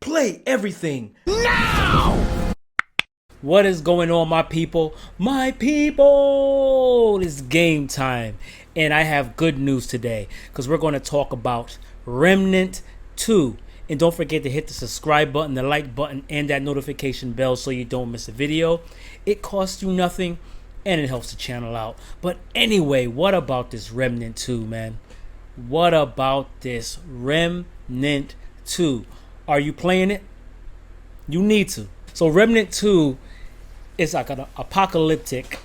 Play everything now! What is going on, my people? My people! It's game time. And I have good news today because we're going to talk about Remnant 2. And don't forget to hit the subscribe button, the like button, and that notification bell so you don't miss a video. It costs you nothing and it helps the channel out. But anyway, what about this Remnant 2, man? What about this Remnant 2? Are you playing it? You need to. So Remnant 2 is like an apocalyptic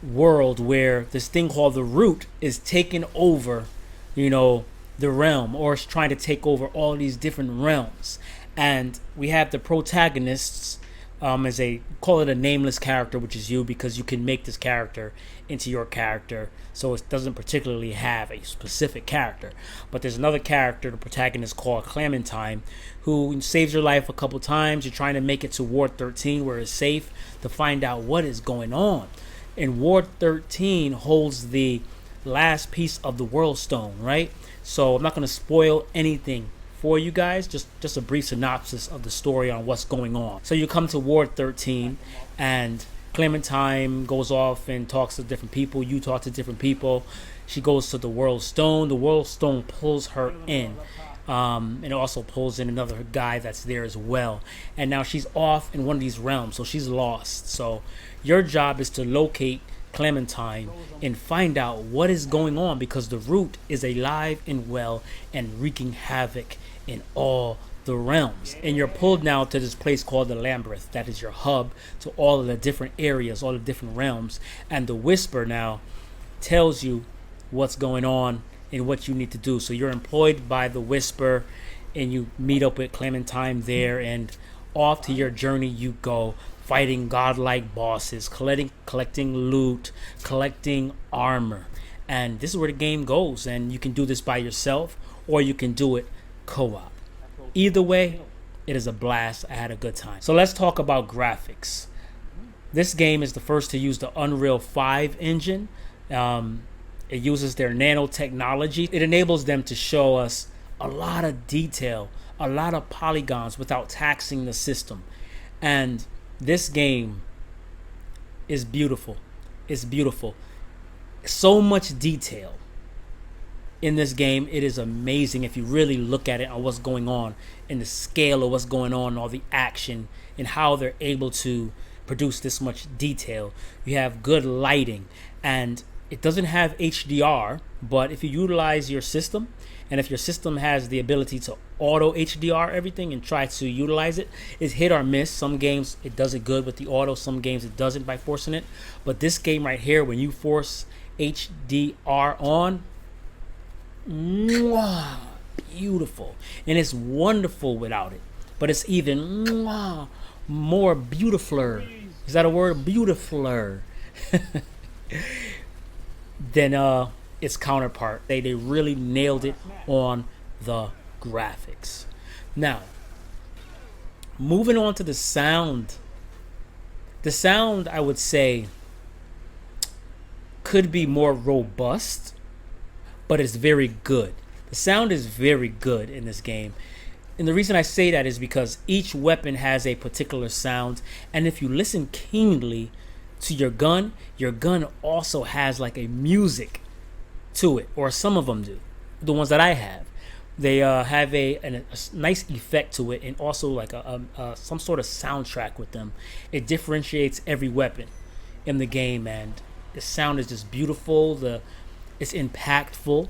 world where this thing called the Root is taking over, the realm, or is trying to take over all these different realms. And we have the protagonists as a, call it a nameless character, which is you, because you can make this character into your character, so it doesn't particularly have a specific character. But there's another character, the protagonist, called Clementine, who saves your life a couple times. You're trying to make it to Ward 13 where it's safe to find out what is going on. And Ward 13 holds the last piece of the World Stone, right? So I'm not going to spoil anything for you guys, just a brief synopsis of the story on what's going on. So you come to Ward 13 and Clementine goes off and talks to different people. You talk to different people. She goes to the World Stone. The World Stone pulls her in. And it also pulls in another guy that's there as well. And now she's off in one of these realms, so she's lost. So your job is to locate Clementine and find out what is going on, because the Root is alive and well and wreaking havoc in all the realms. And you're pulled now to this place called the Labyrinth. That is your hub to all of the different areas, all the different realms. And the Whisper now tells you what's going on and what you need to do. So you're employed by the Whisper and you meet up with Clementine there, and off to your journey you go, fighting godlike bosses, collecting loot, collecting armor. And this is where the game goes. And you can do this by yourself or you can do it co-op. Either way, it is a blast. I had a good time. So let's talk about graphics. This game is the first to use the Unreal 5 engine. It uses their nanotechnology. It enables them to show us a lot of detail, a lot of polygons without taxing the system. And this game is beautiful. It's beautiful. So much detail in this game. It is amazing if you really look at it on what's going on and the scale of what's going on, all the action and how they're able to produce this much detail. You have good lighting, and it doesn't have HDR, but if you utilize your system, and if your system has the ability to auto HDR everything and try to utilize it, it's hit or miss. Some games it does it good with the auto, some games it doesn't by forcing it. But this game right here, when you force HDR on, mwah, beautiful. And it's wonderful without it, but it's even mwah, more beautifuler. Is that a word? Beautifuler. Than its counterpart. They really nailed it on the graphics. Now, moving on to the sound. The sound, I would say, could be more robust, but it's very good. The sound is very good in this game. And the reason I say that is because each weapon has a particular sound, and if you listen keenly to your gun also has like a music to it, or some of them do. The ones that I have, they have a nice effect to it, and also like some sort of soundtrack with them. It differentiates every weapon in the game, and the sound is just beautiful. It's impactful,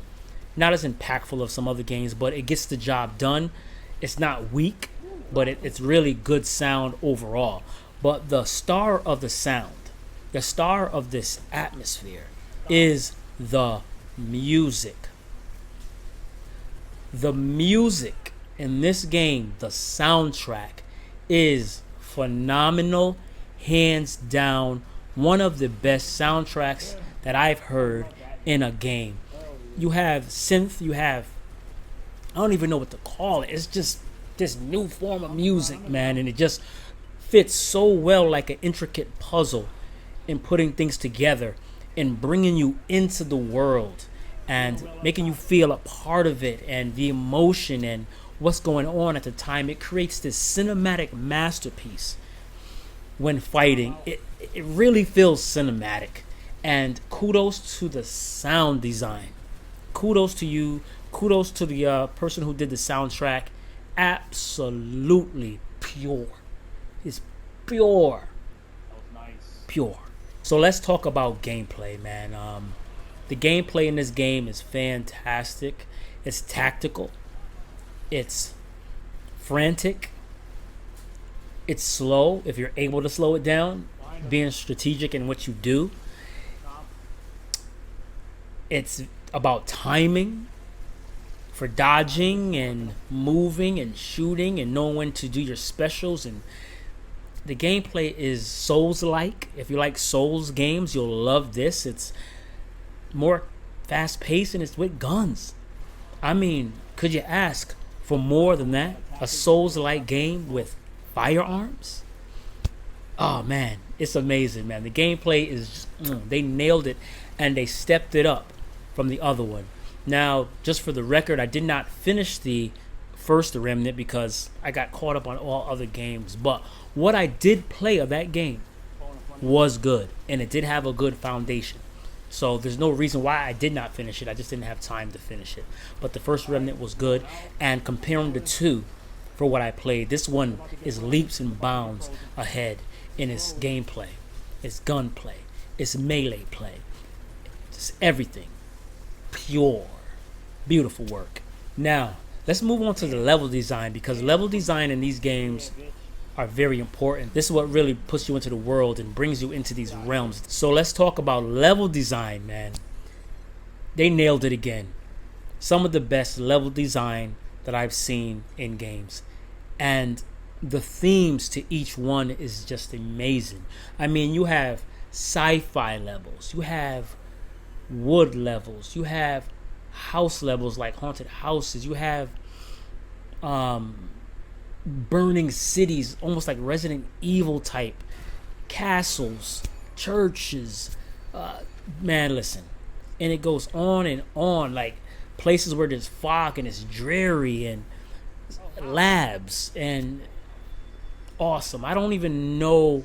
not as impactful of some other games, but it gets the job done. It's not weak, but it's really good sound overall. But the star of the sound, the star of this atmosphere, is the music. The music in this game, the soundtrack, is phenomenal. Hands down, one of the best soundtracks that I've heard in a game. You have synth, you have, I don't even know what to call it. It's just this new form of music, man, and it just fits so well like an intricate puzzle in putting things together and bringing you into the world and making you feel a part of it, and the emotion and what's going on at the time. It creates this cinematic masterpiece when fighting. It really feels cinematic. And kudos to the sound design. Kudos to you. Kudos to the person who did the soundtrack. Absolutely pure. It's pure. Pure. So let's talk about gameplay, man. The gameplay in this game is fantastic. It's tactical. It's frantic. It's slow if you're able to slow it down. Being strategic in what you do. It's about timing for dodging and moving and shooting and knowing when to do your specials. And the gameplay is Souls-like. If you like Souls games, you'll love this. It's more fast-paced and it's with guns. I mean, could you ask for more than that? A Souls-like game with firearms? Oh, man, it's amazing, man. The gameplay is just, they nailed it, and they stepped it up from the other one. Now, just for the record, I did not finish the first Remnant because I got caught up on all other games. But what I did play of that game was good, and it did have a good foundation. So there's no reason why I did not finish it. I just didn't have time to finish it. But the first Remnant was good, and comparing the two for what I played, this one is leaps and bounds ahead in its gameplay, its gunplay, its melee play, just everything. Pure. Beautiful work. Now, let's move on to the level design, because level design in these games are very important. This is what really puts you into the world and brings you into these realms. So let's talk about level design, man. They nailed it again. Some of the best level design that I've seen in games. And the themes to each one is just amazing. I mean, you have sci-fi levels. You have wood levels. You have house levels like haunted houses. You have burning cities, almost like Resident Evil type castles, churches. Man, listen, and it goes on, like places where there's fog and it's dreary, and labs, and awesome. I don't even know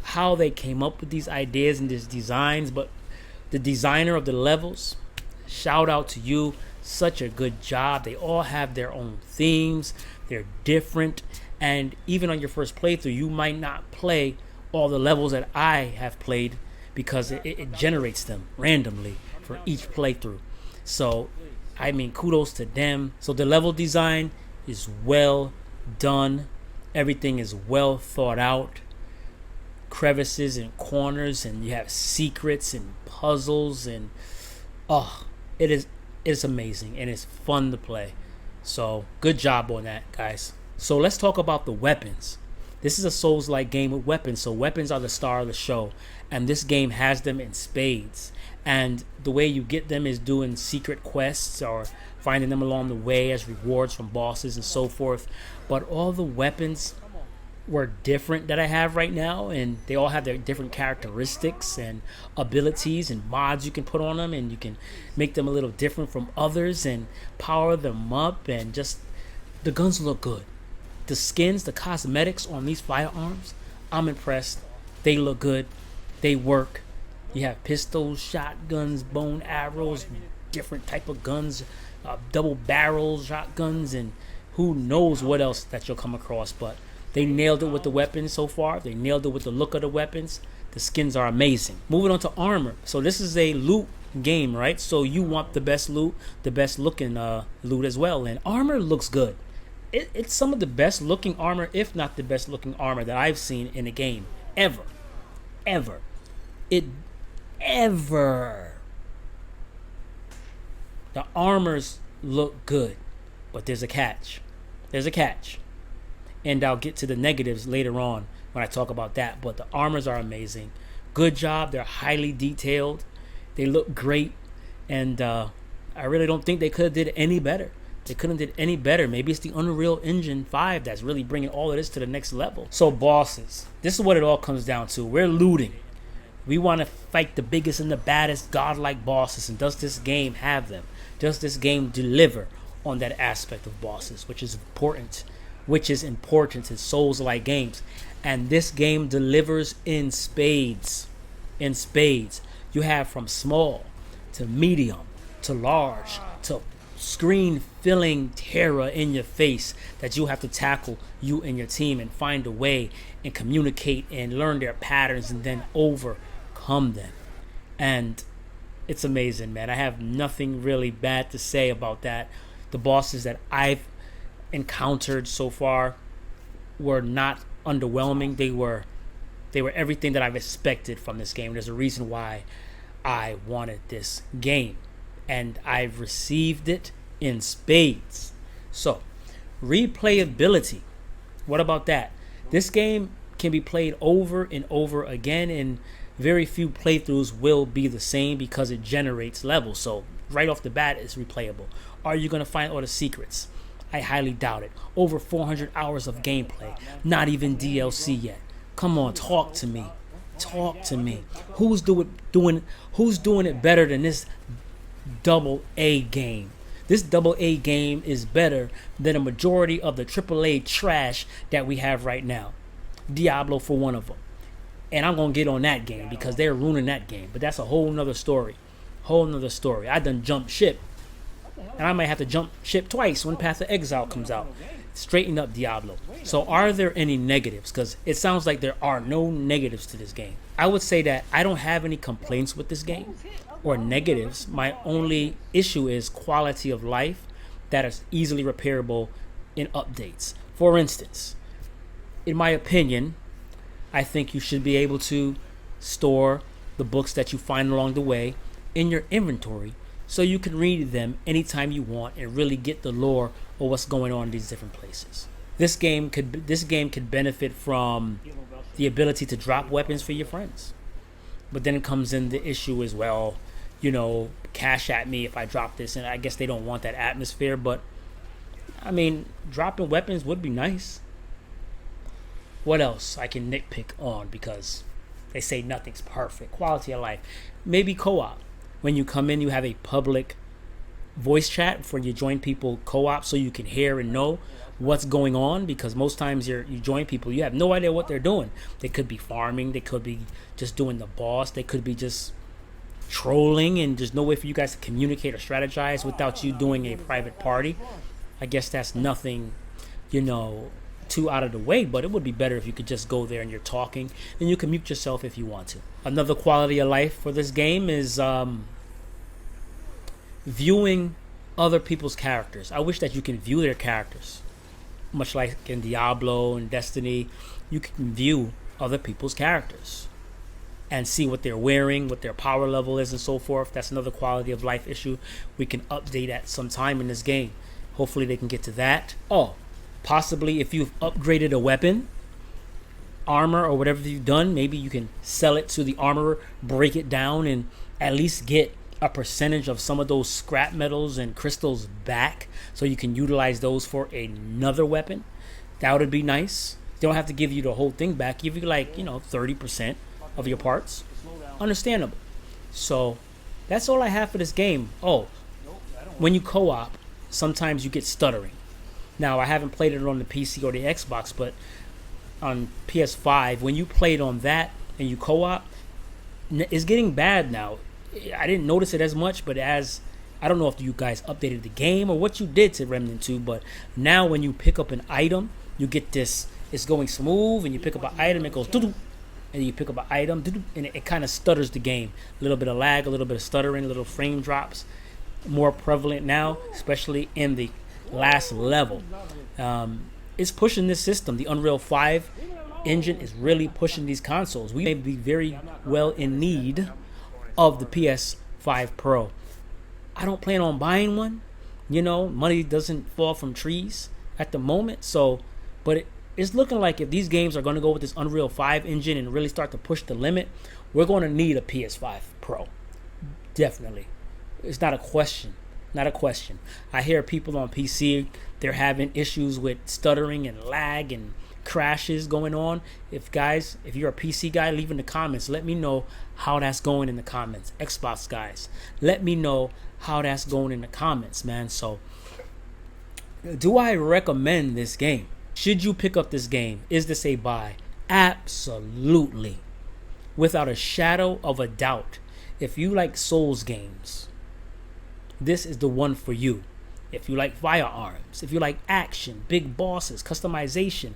how they came up with these ideas and these designs, but the designer of the levels, shout out to you. Such a good job. They all have their own themes. They're different. And even on your first playthrough, you might not play all the levels that I have played because it generates them randomly for each playthrough. So, I mean, kudos to them. So the level design is well done. Everything is well thought out. Crevices and corners, and you have secrets and puzzles, and it's amazing, and it's fun to play. So good job on that, guys. So let's talk about the weapons. This is a Souls-like game with weapons, so weapons are the star of the show, and this game has them in spades. And the way you get them is doing secret quests or finding them along the way as rewards from bosses and so forth. But all the weapons were different that I have right now, and they all have their different characteristics and abilities and mods you can put on them, and you can make them a little different from others and power them up. And just the guns look good. The skins, the cosmetics on these firearms, I'm impressed. They look good. They work. You have pistols, shotguns, bone arrows, different type of guns, double barrel shotguns, and who knows what else that you'll come across. But they nailed it with the weapons so far. They nailed it with the look of the weapons. The skins are amazing. Moving on to armor. So this is a loot game, right? So you want the best loot, the best looking loot as well. And armor looks good. It's some of the best looking armor, if not the best looking armor that I've seen in a game ever. Ever. The armors look good, but there's a catch. And I'll get to the negatives later on when I talk about that. But the armors are amazing. Good job. They're highly detailed. They look great. And I really don't think they could have did any better. They couldn't have did any better. Maybe it's the Unreal Engine 5 that's really bringing all of this to the next level. So bosses. This is what it all comes down to. We're looting. We want to fight the biggest and the baddest godlike bosses. And does this game have them? Does this game deliver on that aspect of bosses, which is important. Which is important to Souls-like games, and this game delivers in spades. In spades, you have from small to medium to large to screen-filling terror in your face that you have to tackle, you and your team, and find a way and communicate and learn their patterns and then overcome them. And it's amazing, man. I have nothing really bad to say about that. The bosses that I've encountered so far were not underwhelming. They were everything that I've expected from this game. There's a reason why I wanted this game, and I've received it in spades. So, replayability. What about that? This game can be played over and over again, and very few playthroughs will be the same because it generates levels. So, right off the bat, it's replayable. Are you going to find all the secrets? I highly doubt it. Over 400 hours of gameplay. Not even DLC yet. Come on, talk to me. Talk to me. Who's doing it better than this double A game? This double A game is better than a majority of the AAA trash that we have right now. Diablo for one of them. And I'm going to get on that game because they're ruining that game. But that's a whole nother story. I done jumped ship. And I might have to jump ship twice when Path of Exile comes out. Straighten up Diablo. So are there any negatives? Because it sounds like there are no negatives to this game. I would say that I don't have any complaints with this game or negatives. My only issue is quality of life that is easily repairable in updates. For instance, in my opinion, I think you should be able to store the books that you find along the way in your inventory so you can read them anytime you want and really get the lore of what's going on in these different places. This game could benefit from the ability to drop weapons for your friends. But then it comes in the issue as well, cash at me if I drop this, and I guess they don't want that atmosphere, but I mean, dropping weapons would be nice. What else I can nitpick on, because they say nothing's perfect. Quality of life. Maybe co-op. When you come in, you have a public voice chat before you join people co-op so you can hear and know what's going on, because most times you join people, you have no idea what they're doing. They could be farming, they could be just doing the boss, they could be just trolling, and there's no way for you guys to communicate or strategize without you doing a private party. I guess that's nothing, too out of the way, but it would be better if you could just go there and you're talking, and you can mute yourself if you want to. Another quality of life for this game is viewing other people's characters. I wish that you can view their characters, much like in Diablo and Destiny. You can view other people's characters and see what they're wearing, what their power level is, and so forth. That's another quality of life issue we can update at some time in this game. Hopefully they can get to that. Possibly if you've upgraded a weapon, armor, or whatever you've done, maybe you can sell it to the armorer, break it down, and at least get a percentage of some of those scrap metals and crystals back so you can utilize those for another weapon. That would be nice. They don't have to give you the whole thing back. Give you 30% of your parts. Understandable. So that's all I have for this game. When you co-op, sometimes you get stuttering. Now, I haven't played it on the PC or the Xbox, but on PS5, when you played on that and you co-op, it's getting bad now. I didn't notice it as much, but I don't know if you guys updated the game or what you did to Remnant 2, but now when you pick up an item, you get this, it's going smooth, and you pick up an item, it goes doo-doo, and you pick up an item, doo-doo, and it kind of stutters the game. A little bit of lag, a little bit of stuttering, little frame drops, more prevalent now, especially in the last level. It's pushing this system. The Unreal 5 engine is really pushing these consoles. We may be very well in need of the PS5 Pro. I don't plan on buying one. Money doesn't fall from trees at the moment. But it's looking like if these games are going to go with this Unreal 5 engine and really start to push the limit, we're going to need a PS5 Pro. Definitely. It's not a question. Not a question. I hear people on PC, they're having issues with stuttering and lag and crashes going on. If you're a PC guy, leave in the comments. Let me know how that's going in the comments. Xbox guys, let me know how that's going in the comments, man. So Do I recommend this game? Should you pick up this game? Is this a buy? Absolutely. Without a shadow of a doubt. If you like Souls games, this is the one for you. If you like firearms, if you like action, big bosses, customization,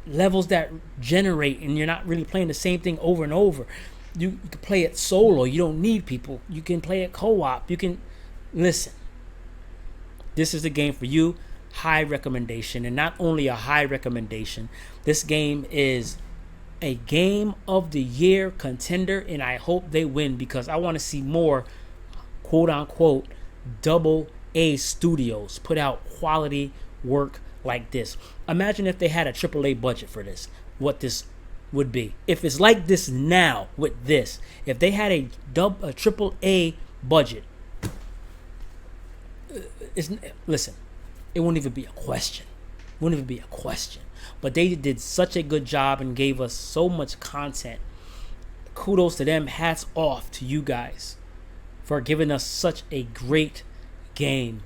levels that generate and you're not really playing the same thing over and over. You can play it solo. You don't need people. You can play it co-op. You can listen. This is the game for you. High recommendation. And not only a high recommendation, this game is a game of the year contender, and I hope they win because I want to see more quote unquote double A studios put out quality work like this. Imagine if they had a AAA budget for this, what this would be. If it's like this now with this, if they had a AAA budget, listen, it wouldn't even be a question. Wouldn't even be a question. But they did such a good job and gave us so much content. Kudos to them. Hats off to you guys for giving us such a great game.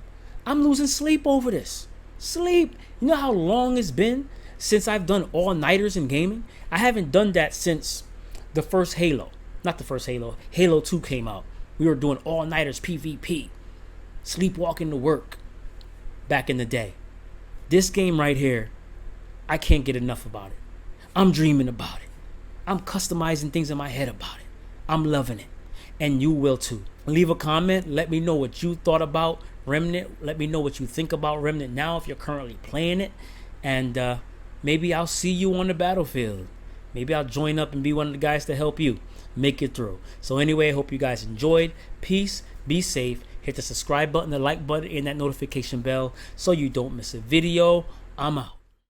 I'm losing sleep over this. Sleep. You know how long it's been since I've done all-nighters in gaming? I haven't done that since the first Halo. Not the first Halo. Halo 2 came out. We were doing all-nighters PvP. Sleepwalking to work back in the day. This game right here, I can't get enough about it. I'm dreaming about it. I'm customizing things in my head about it. I'm loving it. And you will too. Leave a comment. Let me know what you thought about Remnant. Let me know what you think about Remnant now if you're currently playing it. And maybe I'll see you on the battlefield. Maybe I'll join up and be one of the guys to help you make it through. So anyway, I hope you guys enjoyed. Peace. Be safe. Hit the subscribe button, the like button, and that notification bell so you don't miss a video. I'm out.